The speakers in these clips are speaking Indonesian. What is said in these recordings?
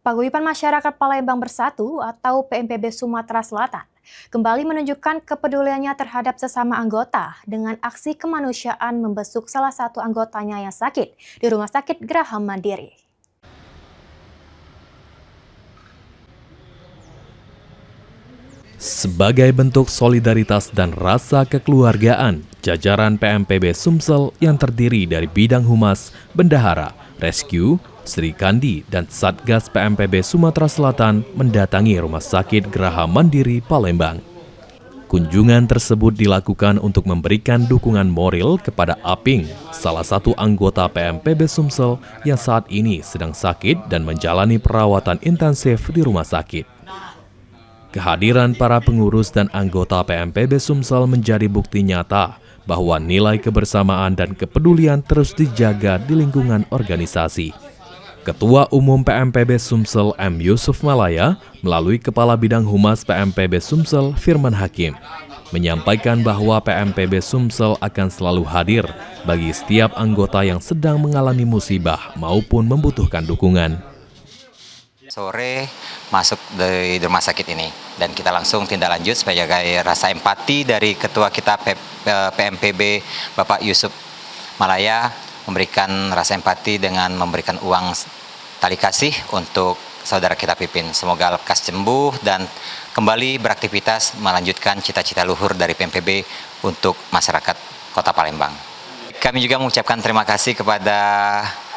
Paguyuban Masyarakat Palembang Bersatu atau PMPB Sumatera Selatan kembali menunjukkan kepeduliannya terhadap sesama anggota dengan aksi kemanusiaan membesuk salah satu anggotanya yang sakit di Rumah Sakit Geraham Mandiri. Sebagai bentuk solidaritas dan rasa kekeluargaan, jajaran PMPB Sumsel yang terdiri dari Bidang Humas, Bendahara, Rescue, Sri Kandi, dan Satgas PMPB Sumatera Selatan mendatangi Rumah Sakit Geraham Mandiri, Palembang. Kunjungan tersebut dilakukan untuk memberikan dukungan moral kepada Aping, salah satu anggota PMPB Sumsel yang saat ini sedang sakit dan menjalani perawatan intensif di rumah sakit. Kehadiran para pengurus dan anggota PMPB Sumsel menjadi bukti nyata bahwa nilai kebersamaan dan kepedulian terus dijaga di lingkungan organisasi. Ketua Umum PMPB Sumsel M. Yusuf Malaya melalui Kepala Bidang Humas PMPB Sumsel Firman Hakim menyampaikan bahwa PMPB Sumsel akan selalu hadir bagi setiap anggota yang sedang mengalami musibah maupun membutuhkan dukungan. Sore masuk di rumah sakit ini dan kita langsung tindak lanjut sebagai rasa empati dari Ketua kita PMPB Bapak Yusuf Malaya memberikan rasa empati dengan memberikan uang tali kasih untuk saudara kita Pipin. Semoga lekas sembuh dan kembali beraktivitas melanjutkan cita-cita luhur dari PMPB untuk masyarakat Kota Palembang. Kami juga mengucapkan terima kasih kepada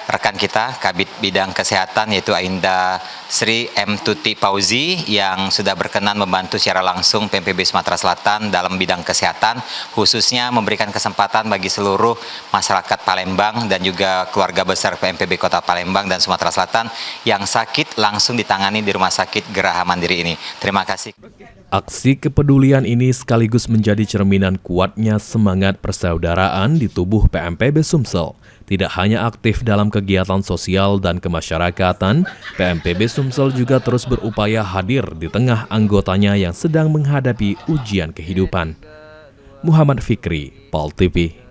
rekan kita, Kabid Bidang Kesehatan yaitu Ainda Sri M. Tuti Pauzi yang sudah berkenan membantu secara langsung PMPB Sumatera Selatan dalam bidang kesehatan, khususnya memberikan kesempatan bagi seluruh masyarakat Palembang dan juga keluarga besar PMPB Kota Palembang dan Sumatera Selatan yang sakit langsung ditangani di Rumah Sakit Geraham Mandiri ini. Terima kasih. Aksi kepedulian ini sekaligus menjadi cerminan kuatnya semangat persaudaraan di tubuh PMPB Sumsel. Tidak hanya aktif dalam kegiatan sosial dan kemasyarakatan, PMPB Sumsel juga terus berupaya hadir di tengah anggotanya yang sedang menghadapi ujian kehidupan. Muhammad Fikri, PAL TV.